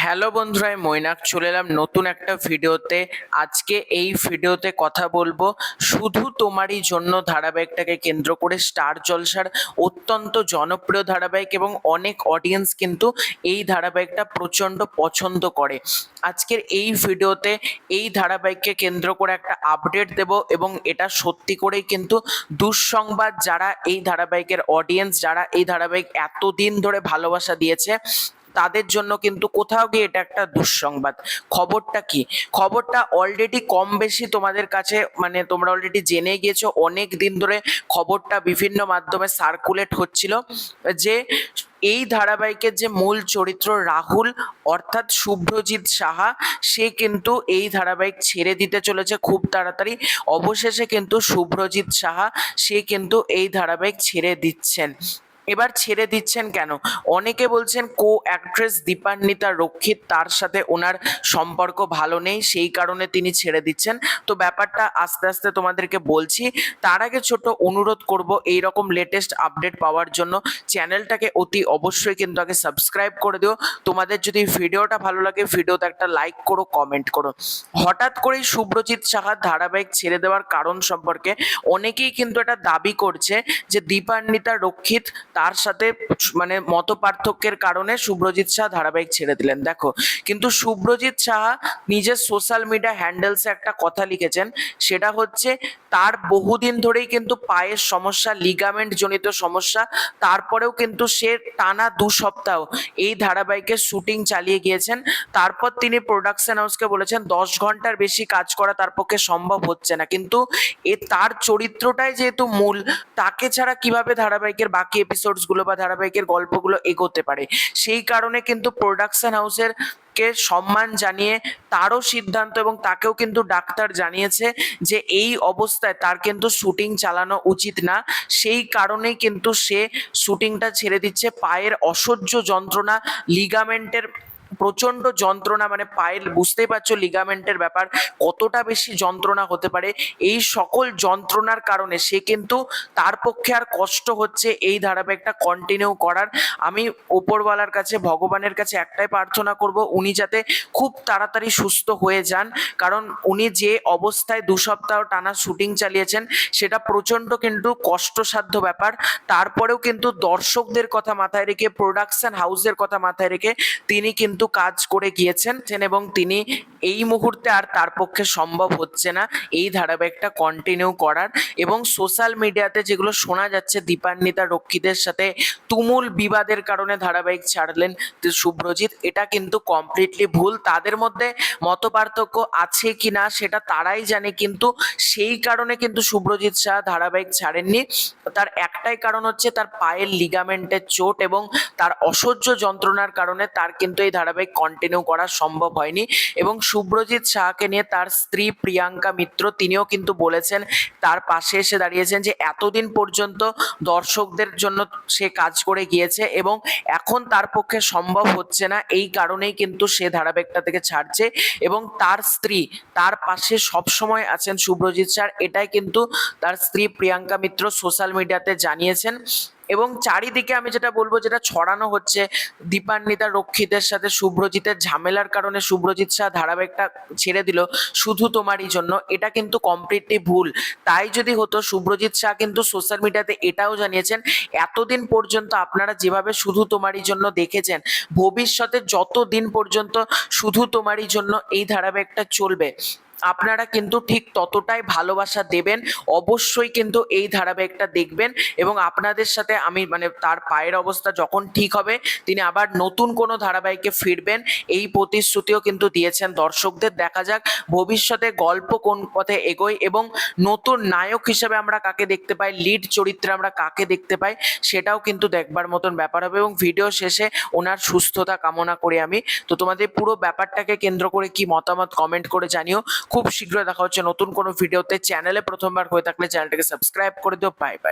Hello বন্ধুরা, আমি মৈনাক চলে এলাম নতুন একটা ভিডিওতে। আজকে এই ভিডিওতে কথা বলবো শুধু তোমারই জন্য ধারাবাহিকটাকে কেন্দ্র করে। স্টার জলসার অত্যন্ত জনপ্রিয় ধারাবাহিক এবং অনেক অডিয়েন্স কিন্তু এই ধারাবাহিকটা প্রচণ্ড পছন্দ করে। আজকের এই ভিডিওতে এই ধারাবাহিককে কেন্দ্র করে একটা আপডেট দেব এবং এটা সত্যি করেই কিন্তু দুঃসংবাদ। যারা এই ধারাবাহিকের অডিয়েন্স, যারা এই ধারাবাহিক এতদিন ধরে ভালোবাসা দিয়েছে, তাদের জন্য কিন্তু কোথাও গিয়ে এটা একটা দুঃসংবাদ। খবরটা কি? খবরটা অলরেডি কম বেশি তোমাদের কাছে, মানে তোমরা অলরেডি জেনে গিয়েছো। অনেক দিন ধরে খবরটা বিভিন্ন মাধ্যমে সার্কুলেট হচ্ছিল যে এই ধারাবাহিকের যে মূল চরিত্র রাহুল, অর্থাৎ শুভ্রজিৎ সাহা, সে কিন্তু এই ধারাবাহিক ছেড়ে দিতে চলেছে খুব তাড়াতাড়ি। অবশেষে কিন্তু শুভ্রজিৎ সাহা সে কিন্তু এই ধারাবাহিক ছেড়ে দিচ্ছেন। এবার ছেড়ে দিচ্ছেন কেন? অনেকে বলছেন কো অ্যাক্ট্রেস দীপান্বিতা রক্ষিত, তার সাথে ওনার সম্পর্ক ভালো নেই, সেই কারণে তিনি ছেড়ে দিচ্ছেন। তো ব্যাপারটা আস্তে আস্তে তোমাদেরকে বলছি। তার আগে ছোট অনুরোধ করব, এই রকম লেটেস্ট আপডেট পাওয়ার জন্য চ্যানেলটাকে অতি অবশ্যই কিন্তু আগে সাবস্ক্রাইব করে দিও। তোমাদের যদি ভিডিওটা ভালো লাগে, ভিডিওতে একটা লাইক করো, কমেন্ট করো। হঠাৎ করেই শুভ্রজিৎ সাহার ধারাবাহিক ছেড়ে দেওয়ার কারণ সম্পর্কে অনেকেই কিন্তু এটা দাবি করছে যে দীপান্বিতা রক্ষিত তার সাথে মানে মত পার্থক্যের কারণে শুভ্রজিৎ সাহা ধারাবাহিক ছেড়ে দিলেন। দেখো, কিন্তু শুভ্রজিৎ সাহা নিজের সোশ্যাল মিডিয়া হ্যান্ডেলসে একটা কথা লিখেছেন, সেটা হচ্ছে তার বহুদিন ধরেই কিন্তু পায়ের সমস্যা, লিগামেন্ট জনিত সমস্যা। তারপরেও কিন্তু সে টানা 2 সপ্তাহ এই ধারাবাহিকের শুটিং চালিয়ে গিয়েছেন। তারপর তিনি প্রোডাকশন হাউসকে বলেছেন 10 ঘন্টার বেশি কাজ করা তার পক্ষে সম্ভব হচ্ছে না। কিন্তু তার চরিত্রটাই যেহেতু মূল, তাকে ছাড়া কিভাবে ধারাবাহিকের বাকি এপিসোডসগুলো বা ধারাবাহিকের গল্পগুলো এগোতে পারে, সেই কারণে কিন্তু প্রোডাকশন হাউসের কে সম্মান জানিয়ে তারও সিদ্ধান্ত, এবং তাকেও কিন্তু ডাক্তার জানিয়েছে যে এই অবস্থায় তার কিন্তু শুটিং চালানো উচিত না। সেই কারণেই কিন্তু সে শুটিংটা ছেড়ে দিচ্ছে। পায়ের অসহ্য যন্ত্রণা, লিগামেন্টের প্রচন্ড যন্ত্রণা, মানে পায়ের, বুঝতেই পারছো লিগামেন্টের ব্যাপার কতটা বেশি যন্ত্রণা হতে পারে। এই সকল যন্ত্রণার কারণে সে কিন্তু, তার পক্ষে আর কষ্ট হচ্ছে এই ধারাবাহিকটা কন্টিনিউ করার। আমি ওপরওয়ালার কাছে, ভগবানের কাছে একটাই প্রার্থনা করব, উনি যাতে খুব তাড়াতাড়ি সুস্থ হয়ে যান। কারণ উনি যে অবস্থায় 2 সপ্তাহ টানা শুটিং চালিয়েছেন, সেটা প্রচন্ড কিন্তু কষ্টসাধ্য ব্যাপার। তারপরেও কিন্তু দর্শকদের কথা মাথায় রেখে, প্রোডাকশন হাউসের কথা মাথায় রেখে তিনি কিন্তু কাজ করে গিয়েছেন, এবং তিনি এই মুহূর্তে আর তার পক্ষে সম্ভব হচ্ছে না এই ধারাবাহিকটা কন্টিনিউ করার। এবং সোশ্যাল মিডিয়াতে যেগুলো শোনা যাচ্ছে দীপান্বিতা রক্ষিতের সাথে তুমুল বিবাদের কারণে ধারাবাহিক ছাড়লেন শুভ্রজিৎ, এটা কিন্তু কমপ্লিটলি ভুল। তাদের মধ্যে মত পার্থক্য আছে কি না সেটা তারাই জানে, কিন্তু সেই কারণে কিন্তু শুভ্রজিৎ সাহা ধারাবাহিক ছাড়েননি। তার একটাই কারণ হচ্ছে তার পায়ের লিগামেন্টের চোট এবং তার অসহ্য যন্ত্রণার কারণে তার কিন্তু এই ধারাবাহিক কন্টিনিউ করা সম্ভব হয়নি। এবং শুভ্রজিৎ সাহাকে নিয়ে তার স্ত্রী প্রিয়াঙ্কা মিত্র, তিনিও কিন্তু বলেছেন, তার পাশে এসে দাঁড়িয়েছেন যে এতদিন পর্যন্ত দর্শকদের জন্য সে কাজ করে গিয়েছে এবং এখন তার পক্ষে সম্ভব হচ্ছে না, এই কারণেই কিন্তু সে ধারাবাহিকটা থেকে ছাড়ছে। এবং তার স্ত্রী তার পাশে সবসময় আছেন শুভ্রজিৎ স্যার, এটাই কিন্তু তার স্ত্রী প্রিয়াঙ্কা মিত্র সোশ্যাল মিডিয়াতে জানিয়েছেন। এবং চারিদিকে আমি যেটা বলবো, যেটা ছড়ানো হচ্ছে দীপান্বিতা রক্ষিতের সাথে শুভ্রজিতের ঝামেলার কারণে শুভ্রজিৎ শাহ ধারাবাহিকটা ছেড়ে দিল শুধু তোমারই জন্য, এটা কিন্তু কমপ্লিটলি ভুল। তাই যদি হতো, শুভ্রজিৎ শাহ কিন্তু সোশ্যাল মিডিয়াতে এটাও জানিয়েছেন, এতদিন পর্যন্ত আপনারা যেভাবে শুধু তোমারই জন্য দেখেছেন, ভবিষ্যতে যত দিন পর্যন্ত শুধু তোমারই জন্য এই ধারাবাহিকটা চলবে, আপনারা কিন্তু ঠিক ততটাই ভালোবাসা দেবেন। অবশ্যই কিন্তু এই ধারাবাহিকটা দেখবেন এবং আপনাদের সাথে আমি, মানে তার পায়ের অবস্থা যখন ঠিক হবে তিনি আবার নতুন কোনো ধারাবাহিকে ফিরবেন, এই প্রতিশ্রুতিও কিন্তু দিয়েছেন দর্শকদের। দেখা যাক ভবিষ্যতে গল্প কোন পথে এগোয় এবং নতুন নায়ক হিসেবে আমরা কাকে দেখতে পাই, লিড চরিত্রে আমরা কাকে দেখতে পাই, সেটাও কিন্তু দেখবার মতন ব্যাপার হবে। এবং ভিডিও শেষে ওনার সুস্থতা কামনা করি আমি। তো তোমাদের পুরো ব্যাপারটাকে কেন্দ্র করে কি মতামত কমেন্ট করে জানিও। খুব শীঘ্রই দেখা হচ্ছে নতুন কোনো ভিডিওতে। চ্যানেলে প্রথমবার হয়ে থাকলে চ্যানেলটাকে সাবস্ক্রাইব করে দিও। Bye bye.